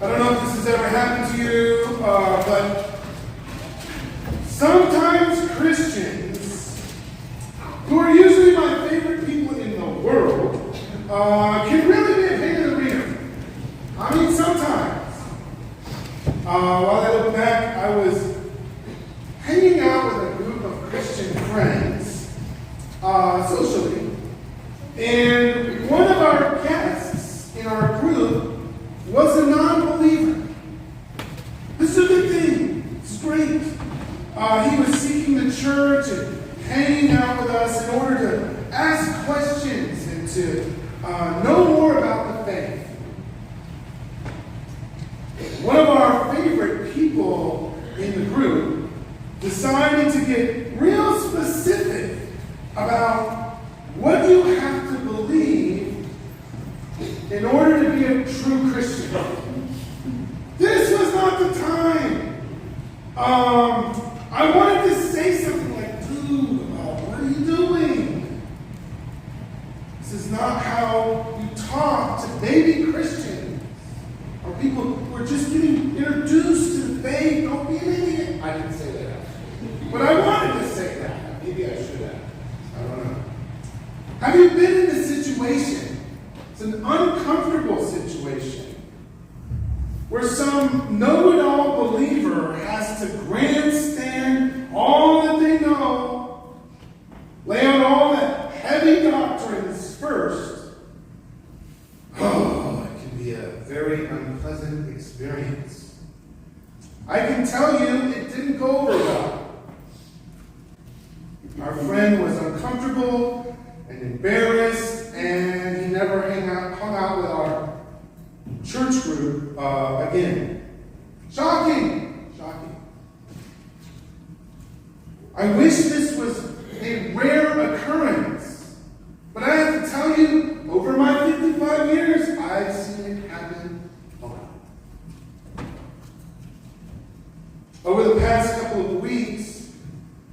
I don't know if this has ever happened to you, but sometimes Christians, who are usually my favorite people in the world, can really be a pain in the rear. I mean, sometimes. While I look back, I was hanging out with a group of Christian friends, socially, and one of our guests in our group was a non-believer. This is a good thing. It's great. He was seeking the church and hanging out with us in order to ask questions and to know more about the faith. One of our favorite people in the group decided to get real specific about what you have to believe in order to be a true Christian. This was not the time. I wanted to say something like, dude, what are you doing? This is not how you talk to baby Christians or people who are just getting introduced to the faith. Don't be an idiot. I didn't say that. But I wanted to say that. Maybe I should have. I don't know. Have you been in this situation? It's an uncomfortable situation where some know-it-all believer has to grandstand all that they know, lay out all the heavy doctrines first. Oh, it can be a very unpleasant experience. I can tell you it didn't go over well. Our friend was uncomfortable and embarrassed, and he never hung out with our church group again. Shocking! Shocking. I wish this was a rare occurrence, but I have to tell you, over my 55 years, I've seen it happen a lot. Over the past couple of weeks,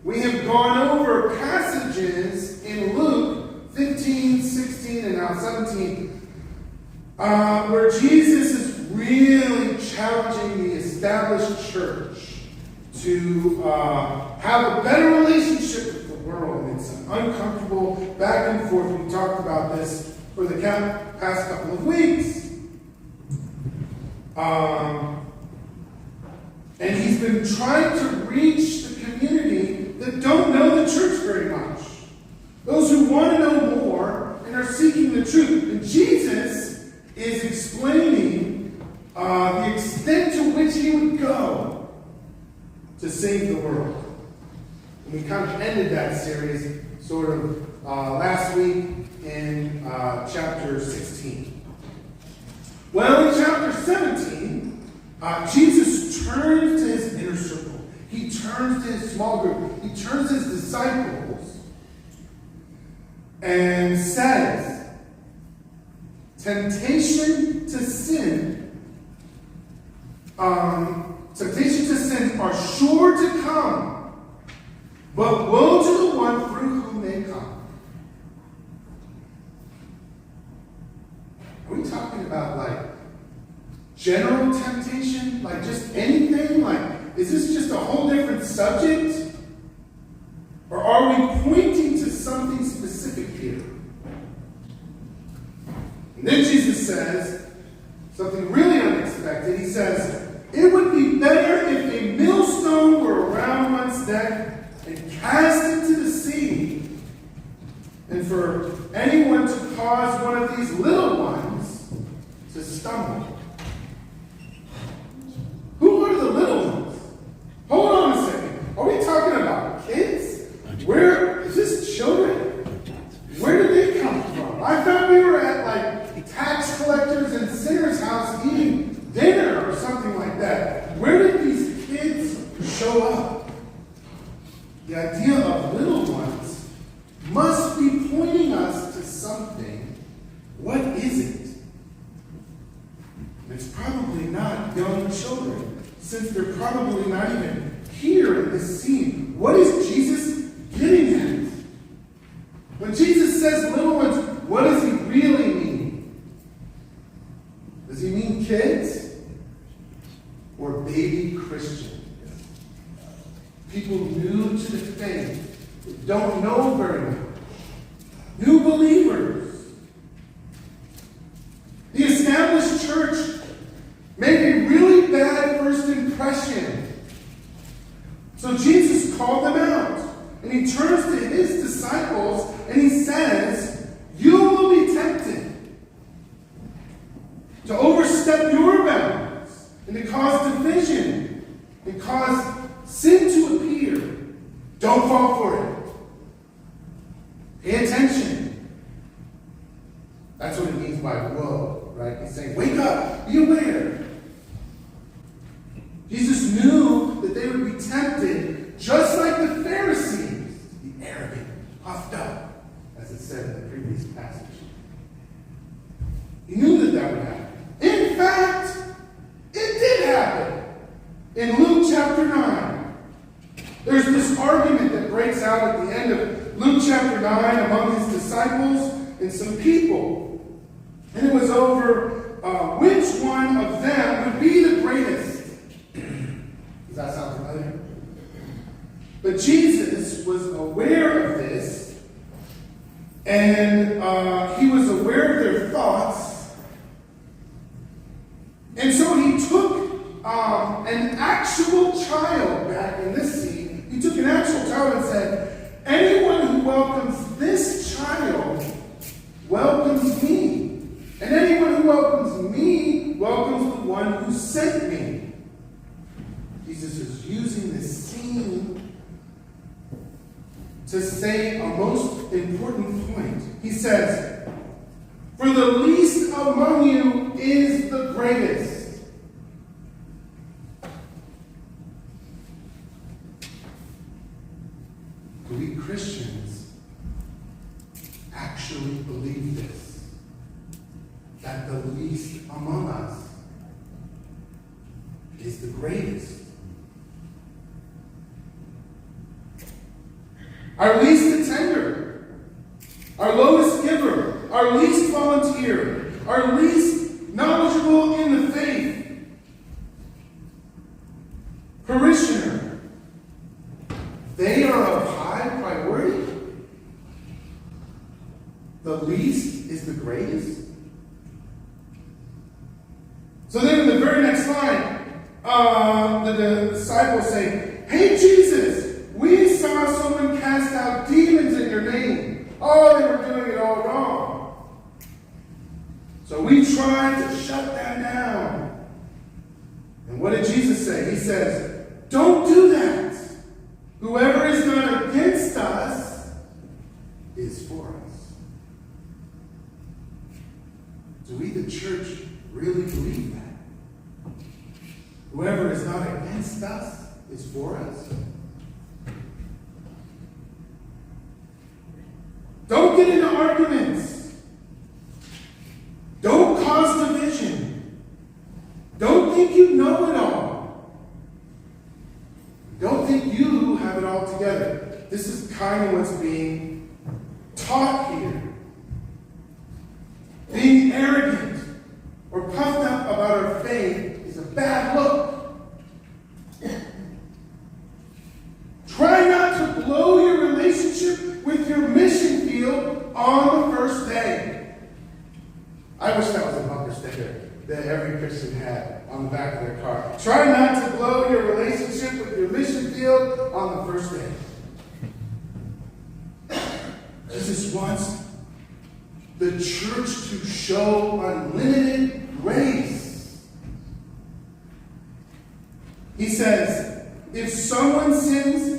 we have gone over passages in Luke 15, 16, and now 17, where Jesus is really challenging the established church to have a better relationship with the world. It's an uncomfortable back and forth. We talked about this for the past couple of weeks. And he's been trying to reach the community that don't know the church very much. Those who want to know more and are seeking the truth. And Jesus is explaining the extent to which he would go to save the world. And we kind of ended that series sort of last week in chapter 16. Well, in chapter 17, Jesus turns to his inner circle. He turns to his small group. He turns to his disciples and says, temptation to sin are sure to come, but woe to the one through whom they come. Are we talking about like general temptation? Like just anything? Like, is this just a whole different subject? Or are we pointing to something specific here? And then Jesus says something really unexpected. He says, it would be better if a millstone were around one's neck and cast into the sea, and for anyone to cause one of these little ones to stumble. Who are the little ones? Hold on a second. Are we talking about kids? Where is this children? Where did they come from? I thought we were at like tax collectors and sinners' house eating dinner or something like that. Where did these kids show up? The idea of little ones must be pointing us to something. What is it? It's probably not young children, since they're probably not even here in this scene. What is Jesus getting at? When Jesus says little ones, what does he really mean? Does he mean kids? by woe, right? He's saying, wake up, be aware. Jesus knew that they would be tempted, just like the Pharisees, to be arrogant, puffed up, as it said in the previous passage. He knew that would happen. In fact, it did happen. In Luke chapter 9, there's this argument that breaks out at the end of Luke chapter 9 among his disciples and some people. And it was over which one of them would be the greatest. Does that sound familiar? But Jesus was aware of this, and he was aware of their thoughts. And so he took an actual child back in this scene. He took an actual child and said, anyone who welcomes this child welcomes me. And anyone who welcomes me welcomes the one who sent me. Jesus is using this scene to say a most important point. He says, for the least among you is the greatest. Do we Christians actually believe this? That the least among us is the greatest? Our least attender, our lowest giver, our least volunteer, our least knowledgeable in the faith, parishioner, they are of high priority. The least is the greatest. So then in the very next line, the disciples say, hey Jesus, we saw someone cast out demons in your name. Oh, they were doing it all wrong. So we tried to shut them down. And what did Jesus say? He says, don't do that. Whoever is not against us is for us. Do we, the church, really believe that? Whoever is not against us is for us? Don't get into arguments. Don't cause division. Don't think you know it all. Don't think you have it all together. This is kind of what's being taught here. Being arrogant or puffed up about our faith is a bad look. Try not to blow your relationship with your mission field on the first day. I wish that was a bumper sticker that every Christian had on the back of their car. Try not to blow your relationship with your mission field on the first day. Jesus wants the church to show unlimited grace. He says, if someone sins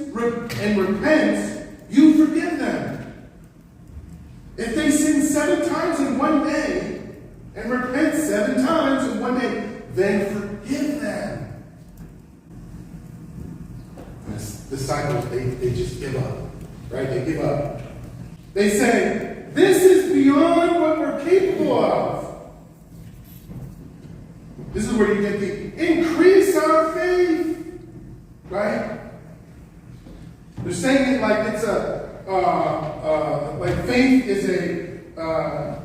and repents, you forgive them. If they sin 7 times in one day and repent 7 times in one day, then forgive them. And the disciples, they just give up. Right? They give up. They say, this is beyond what we're capable of. This is where you get the increase our faith. Right? They're saying it like it's like faith is a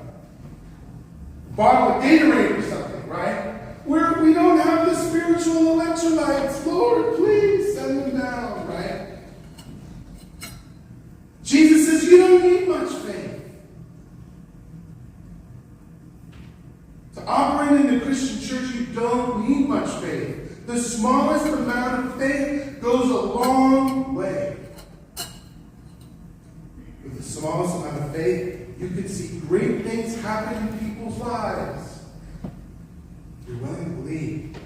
bottle of Gatorade or something, right? Where we don't have the spiritual electrolytes. Lord, please send them down, right? Jesus says you don't need much faith. To operate in the Christian church, you don't need much faith. The smallest amount of faith goes a long way. With the smallest amount of faith, you can see great things happen in people's lives. You're willing to believe.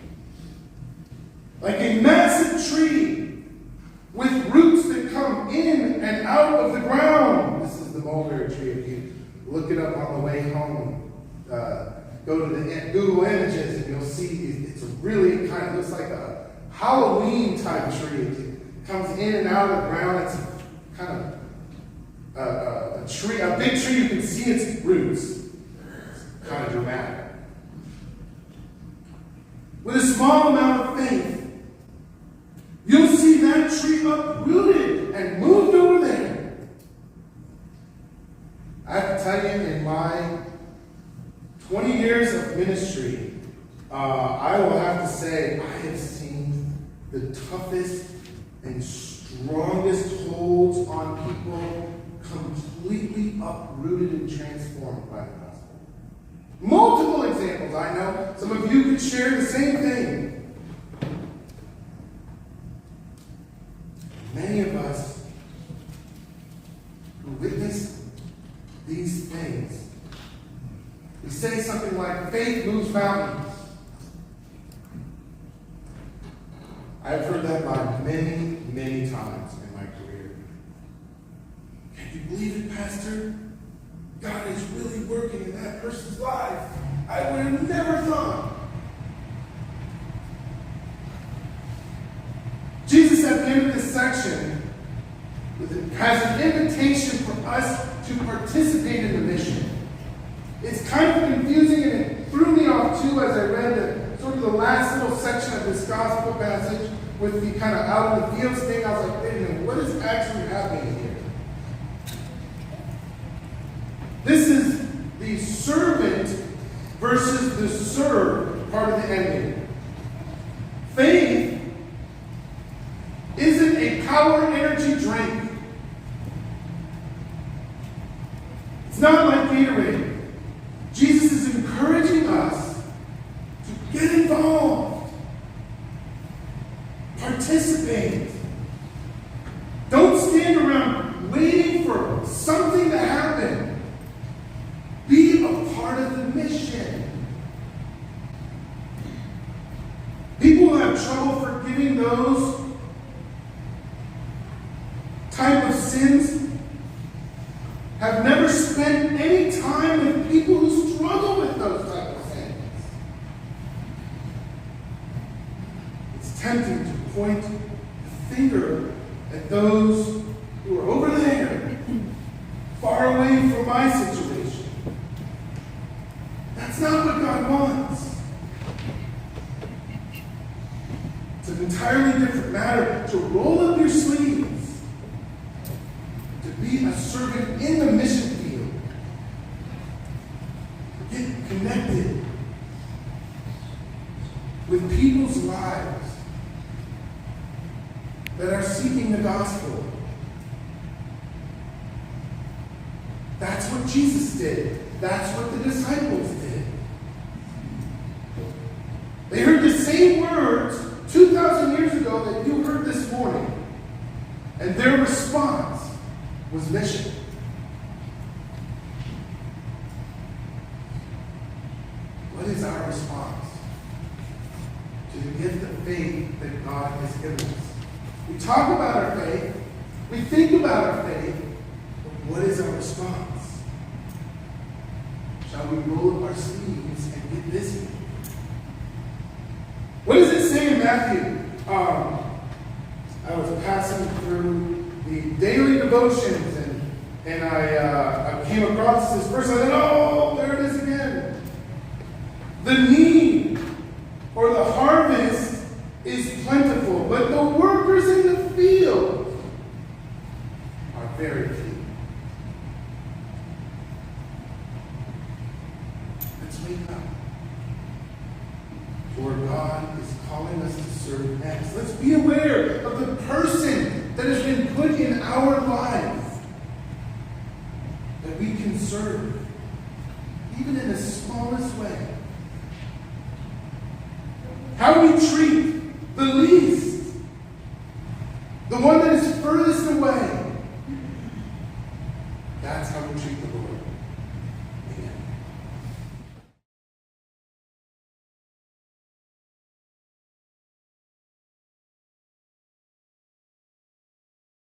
Like a massive tree with roots that come in and out of the ground. This is the mulberry tree. If you look it up on the way home, go to the Google Images and you'll see it's a really kind of looks like a Halloween type tree. It comes in and out of the ground. It's kind of a tree, a big tree. You can see its roots. It's kind of dramatic. With a small amount of faith, you'll see that tree uprooted and moved over there. I have to tell you, in my 20 years of ministry, I will have to say I have seen the toughest and strongest holds on people completely uprooted and transformed by the gospel. Multiple examples, I know. Some of you could share the same thing. Many of us who witness these things, we say something like, faith moves mountains. I've heard that line many, many times in my career. Can you believe it, Pastor? God is really working in that person's life. I would have never thought. Jesus, at the end of this section, has an invitation for us to participate in the mission. It's kind of confusing, and it threw me off too as I read sort of the last little section of this gospel passage with the kind of out in the fields thing. I was like, wait a minute, what is actually happening here? This is the servant versus the served part of the ending. Faith isn't a power energy drink. It's not like Gatorade. Jesus is encouraging us to get involved, participate. Don't stand around waiting for something to happen. Be a part of the mission. People who have trouble forgiving those type of sins have never spent any time with people who struggle with those type of sins. It's tempting to point the finger at those who are over there, far away from my situation. That's not what God wants. It's an entirely different matter to roll up your sleeves, to be a servant in the mission field, get connected with people's lives that are seeking the gospel. That's what Jesus did. That's what the disciples did. They heard the same words 2,000 years ago that you heard this morning, and their response was mission. What is our response to the gift of faith that God has given us? We talk about our faith, we think about our faith, but what is our response? Shall we roll up our sleeves and get busy? What does it say in Matthew? I was passing through the daily devotions and I came across this verse. I said, oh, there it is again. The need or the harvest is plentiful, but the workers in the field are very few. Let's wake up. For God is calling us to serve next. Let's be aware of the person that has been put in our life that we can serve, even in the smallest way. How we treat the least, the one that is